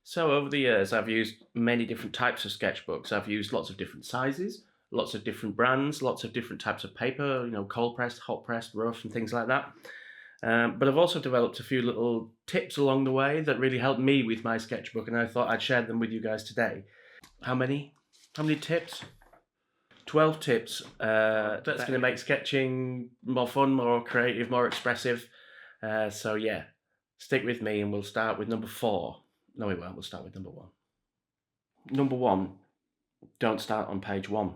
So over the years, I've used many different types of sketchbooks. I've used lots of different sizes, lots of different brands, lots of different types of paper, cold pressed, hot pressed, rough, and things like that. But I've also developed a few little tips along the way that really helped me with my sketchbook, and I thought I'd share them with you guys today. How many? How many tips? 12 tips. That's going to make sketching more fun, more creative, more expressive. So yeah, stick with me, and we'll start with number 4. No, we won't. We'll start with number 1. Number 1, don't start on page 1.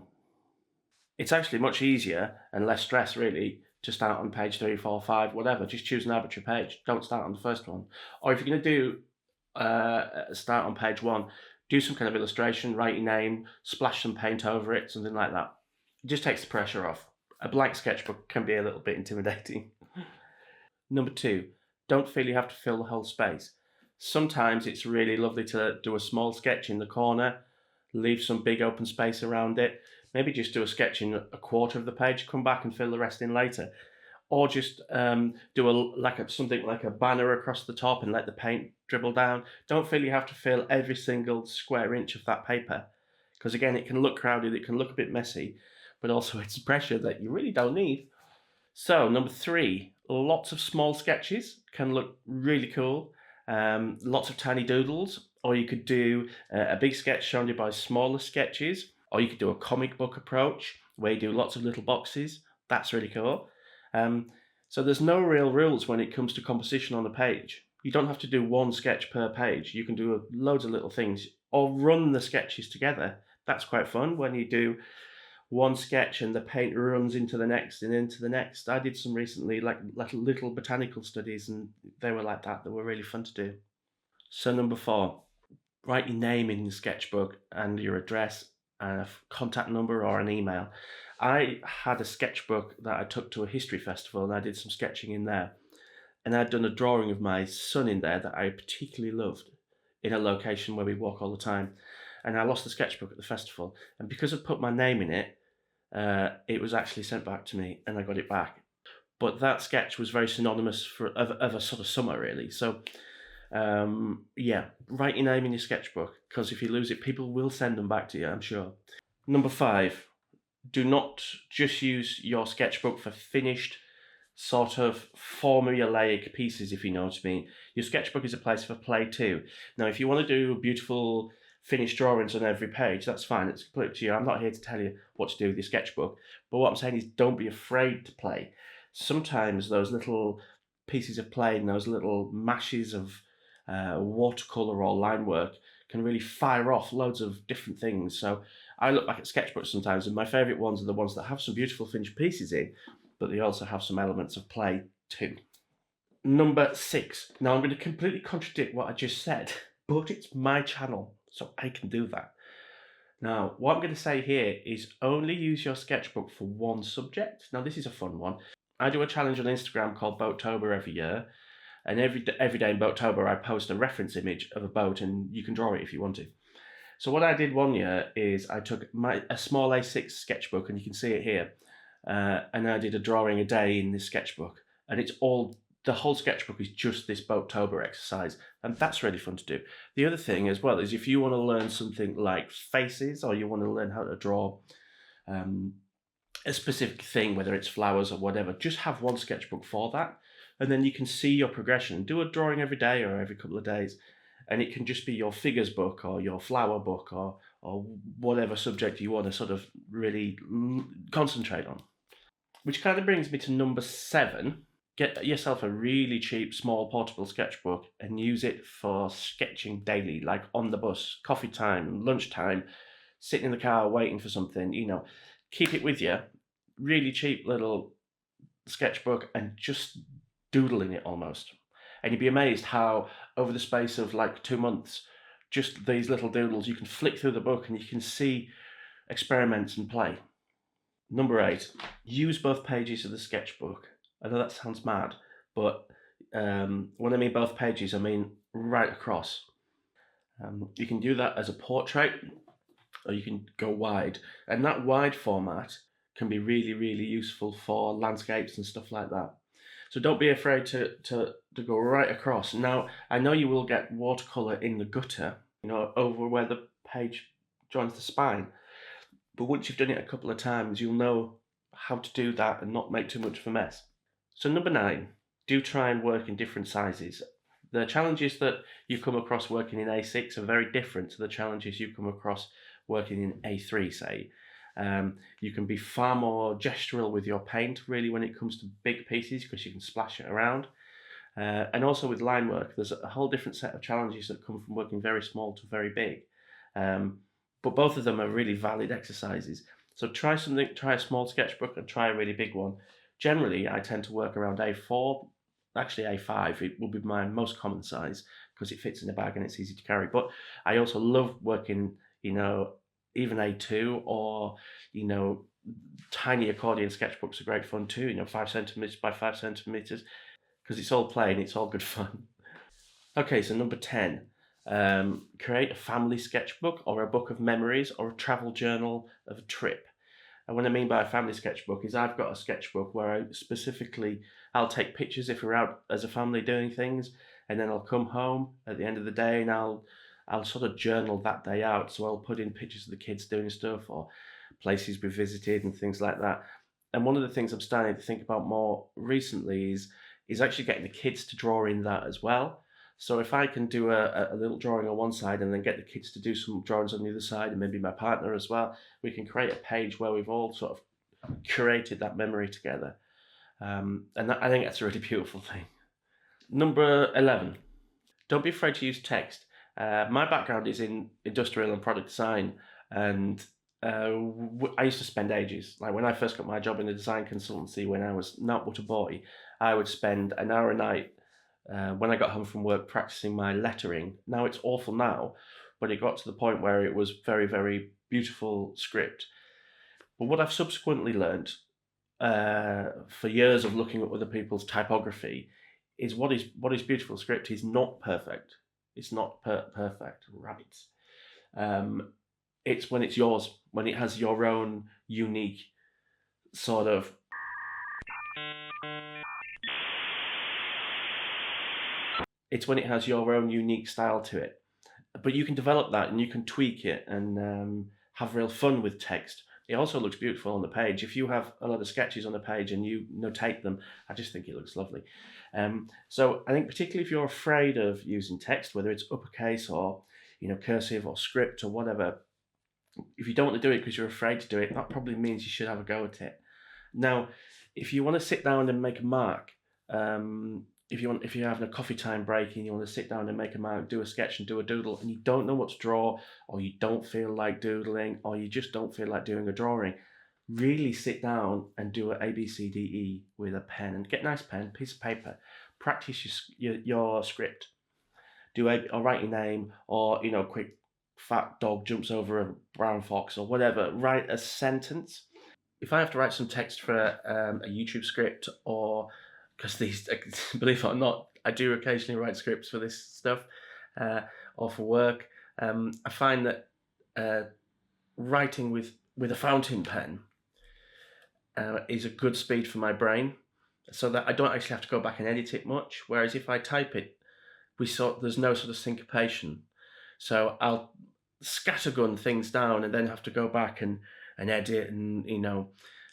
It's actually much easier and less stress, really, to start on page 3, 4, 5, whatever. Just choose an arbitrary page. Don't start on the first one. Or if you're going to do start on page 1, do some kind of illustration, write your name, splash some paint over it, something like that. It just takes the pressure off. A blank sketchbook can be a little bit intimidating. Number 2, don't feel you have to fill the whole space. Sometimes it's really lovely to do a small sketch in the corner, leave some big open space around it, maybe just do a sketch in a quarter of the page, come back and fill the rest in later. Or just do something like a banner across the top and let the paint dribble down. Don't feel you have to fill every single square inch of that paper, because again, it can look crowded, it can look a bit messy, but also it's pressure that you really don't need. So number 3, lots of small sketches can look really cool. Lots of tiny doodles, or you could do a big sketch surrounded by smaller sketches, or you could do a comic book approach where you do lots of little boxes. That's really cool. So there's no real rules when it comes to composition on a page. You don't have to do one sketch per page. You can do loads of little things, or run the sketches together. That's quite fun when you do one sketch and the paint runs into the next and into the next. I did some recently, like little botanical studies, and they were like that. They were really fun to do. So number 4, write your name in your sketchbook and your address and a contact number or an email. I had a sketchbook that I took to a history festival, and I did some sketching in there. And I'd done a drawing of my son in there that I particularly loved, in a location where we walk all the time. And I lost the sketchbook at the festival. And because I'd put my name in it, it was actually sent back to me, and I got it back. But that sketch was very synonymous of a sort of summer, really. So yeah, write your name in your sketchbook, because if you lose it, people will send them back to you, I'm sure. Number 5, do not just use your sketchbook for finished sort of formulaic pieces, if you know what I mean. Your sketchbook is a place for play too. Now, if you want to do beautiful finished drawings on every page, that's fine. It's completely up to you. I'm not here to tell you what to do with your sketchbook, but what I'm saying is don't be afraid to play. Sometimes those little pieces of play and those little mashes of watercolor or line work can really fire off loads of different things. So I look back at sketchbooks sometimes, and my favorite ones are the ones that have some beautiful finished pieces in, but they also have some elements of play too. Number 6. Now I'm going to completely contradict what I just said, but it's my channel, so I can do that. Now, what I'm going to say here is only use your sketchbook for one subject. Now, this is a fun one. I do a challenge on Instagram called Boattober every year, and every day in Boattober I post a reference image of a boat, and you can draw it if you want to. So what I did one year is I took a small A6 sketchbook, and you can see it here, and I did a drawing a day in this sketchbook, and the whole sketchbook is just this Boattober exercise, and that's really fun to do. The other thing as well is if you want to learn something like faces, or you want to learn how to draw a specific thing, whether it's flowers or whatever, just have one sketchbook for that, and then you can see your progression. Do a drawing every day or every couple of days, and it can just be your figures book or your flower book or whatever subject you want to sort of really concentrate on. Which kind of brings me to number 7. Get yourself a really cheap, small, portable sketchbook and use it for sketching daily, like on the bus, coffee time, lunchtime, sitting in the car waiting for something, Keep it with you. Really cheap little sketchbook and just doodle in it almost. And you'd be amazed how over the space of like 2 months, just these little doodles, you can flick through the book and you can see experiments and play. Number 8, use both pages of the sketchbook. I know that sounds mad, but when I mean both pages, I mean right across. You can do that as a portrait, or you can go wide. And that wide format can be really, really useful for landscapes and stuff like that. So don't be afraid to go right across. Now, I know you will get watercolour in the gutter, over where the page joins the spine. But once you've done it a couple of times, you'll know how to do that and not make too much of a mess. So number 9, do try and work in different sizes. The challenges that you come across working in A6 are very different to the challenges you come across working in A3, say. You can be far more gestural with your paint, really, when it comes to big pieces, because you can splash it around. And also with line work, there's a whole different set of challenges that come from working very small to very big. But both of them are really valid exercises. So try a small sketchbook and try a really big one. Generally, I tend to work around A4, actually A5, it will be my most common size because it fits in a bag and it's easy to carry. But I also love working, even A2 or, tiny accordion sketchbooks are great fun too, 5 centimeters by 5 centimeters, because it's all plain, it's all good fun. Okay, so number 10, create a family sketchbook or a book of memories or a travel journal of a trip. And what I mean by a family sketchbook is I've got a sketchbook where I'll take pictures if we're out as a family doing things, and then I'll come home at the end of the day and I'll sort of journal that day out. So I'll put in pictures of the kids doing stuff or places we visited and things like that. And one of the things I'm starting to think about more recently is actually getting the kids to draw in that as well. So if I can do a little drawing on one side and then get the kids to do some drawings on the other side, and maybe my partner as well, we can create a page where we've all sort of curated that memory together. I think that's a really beautiful thing. Number 11, don't be afraid to use text. My background is in industrial and product design, and I used to spend ages. Like when I first got my job in a design consultancy when I was not but a boy, I would spend an hour a night when I got home from work practicing my lettering. Now it's awful now, but it got to the point where it was very, very beautiful script. But what I've subsequently learned for years of looking at other people's typography is what is beautiful script is not perfect. It's not perfect, right? It's when it's yours, when it has your own unique sort of. It's when it has your own unique style to it. But you can develop that and you can tweak it and have real fun with text. It also looks beautiful on the page. If you have a lot of sketches on the page and you notate them, I just think it looks lovely. So I think particularly if you're afraid of using text, whether it's uppercase or cursive or script or whatever, if you don't want to do it because you're afraid to do it, that probably means you should have a go at it. Now, if you want to sit down and make a mark, if you're having a coffee time break and you want to sit down and make a mark, do a sketch and do a doodle, and you don't know what to draw, or you don't feel like doodling, or you just don't feel like doing a drawing, really sit down and do an A, B, C, D, E with a pen, and get a nice pen, piece of paper, practice your script. Or write your name, or quick fat dog jumps over a brown fox, or whatever. Write a sentence. If I have to write some text for a YouTube script, or because these, believe it or not, I do occasionally write scripts for this stuff, or for work. I find that writing with a fountain pen is a good speed for my brain, so that I don't actually have to go back and edit it much. Whereas if I type it, there's no sort of syncopation. So I'll scattergun things down and then have to go back and edit and.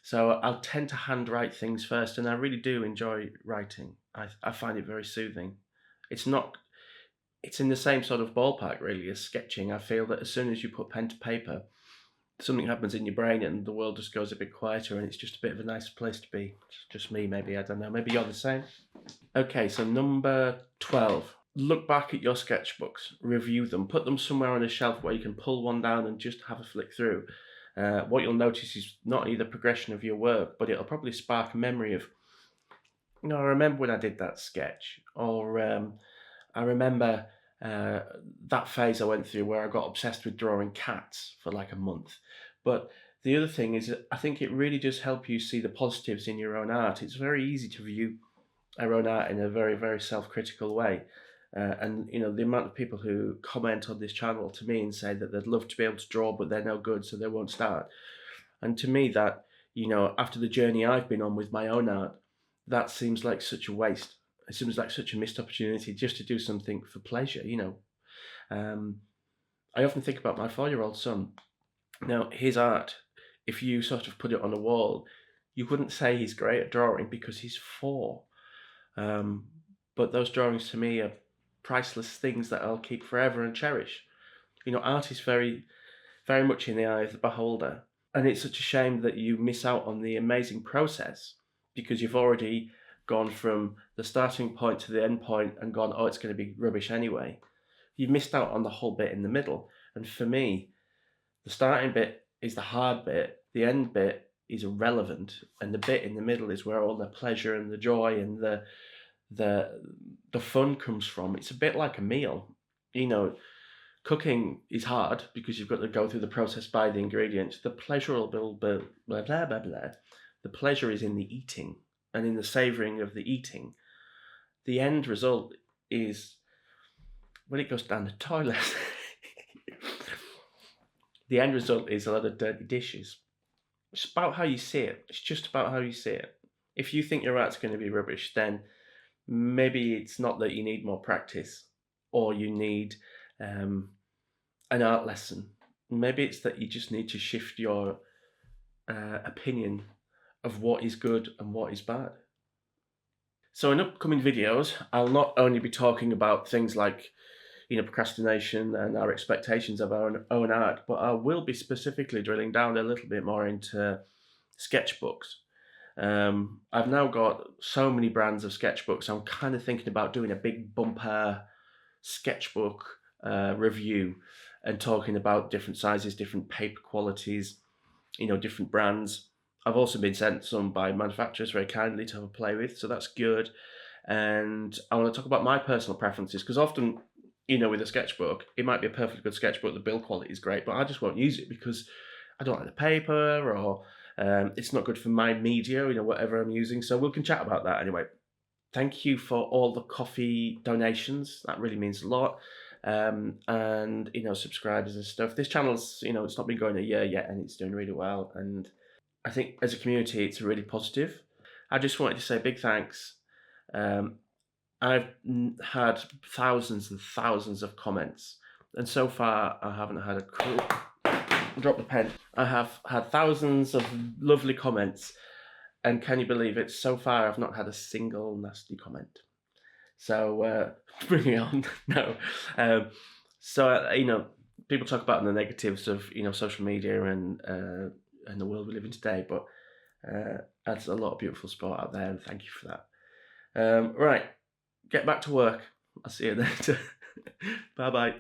So I'll tend to handwrite things first, and I really do enjoy writing. I find it very soothing. It's in the same sort of ballpark really as sketching. I feel that as soon as you put pen to paper, something happens in your brain and the world just goes a bit quieter, and it's just a bit of a nicer place to be. Just me, maybe, I don't know. Maybe you're the same. Okay, so number 12. Look back at your sketchbooks, review them, put them somewhere on a shelf where you can pull one down and just have a flick through. What you'll notice is not only the progression of your work, but it'll probably spark a memory of, I remember when I did that sketch, or I remember that phase I went through where I got obsessed with drawing cats for like a month. But the other thing is that I think it really does help you see the positives in your own art. It's very easy to view our own art in a very, very self-critical way. And the amount of people who comment on this channel to me and say that they'd love to be able to draw but they're no good so they won't start, and to me that after the journey I've been on with my own art, that seems like such a waste. It seems like such a missed opportunity just to do something for pleasure. I often think about my 4-year-old son. Now, his art, if you sort of put it on a wall, you wouldn't say he's great at drawing because he's 4. Um, but those drawings to me are priceless things that I'll keep forever and cherish. Art is very, very much in the eye of the beholder. And it's such a shame that you miss out on the amazing process because you've already gone from the starting point to the end point and gone, oh, it's going to be rubbish anyway. You've missed out on the whole bit in the middle. And for me, the starting bit is the hard bit, the end bit is irrelevant, and the bit in the middle is where all the pleasure and the joy and the fun comes from. It's a bit like a meal. Cooking is hard because you've got to go through the process, buy the ingredients. The pleasurable blah blah blah blah. The pleasure is in the eating and in the savouring of the eating. The end result is when it goes down the toilet. The end result is a lot of dirty dishes. It's about how you see it. It's just about how you see it. If you think your art's going to be rubbish, then maybe it's not that you need more practice or you need an art lesson. Maybe it's that you just need to shift your opinion of what is good and what is bad. So in upcoming videos, I'll not only be talking about things like procrastination and our expectations of our own art, but I will be specifically drilling down a little bit more into sketchbooks. I've now got so many brands of sketchbooks. I'm kind of thinking about doing a big bumper sketchbook review and talking about different sizes, different paper qualities, different brands. I've also been sent some by manufacturers very kindly to have a play with, so that's good. And I want to talk about my personal preferences because often, with a sketchbook, it might be a perfectly good sketchbook, the build quality is great, but I just won't use it because I don't like the paper or it's not good for my media, whatever I'm using. So we can chat about that anyway. Thank you for all the coffee donations. That really means a lot. And subscribers and stuff. This channel's, it's not been going a year yet and it's doing really well. And I think as a community, it's really positive. I just wanted to say big thanks. I've had thousands and thousands of comments, and so far I haven't had drop the pen. I have had thousands of lovely comments, and can you believe it? So far I've not had a single nasty comment. So bring it on. No. People talk about the negatives of social media and the world we live in today, but that's a lot of beautiful sport out there, and thank you for that. Right. Get back to work. I'll see you later. Bye bye.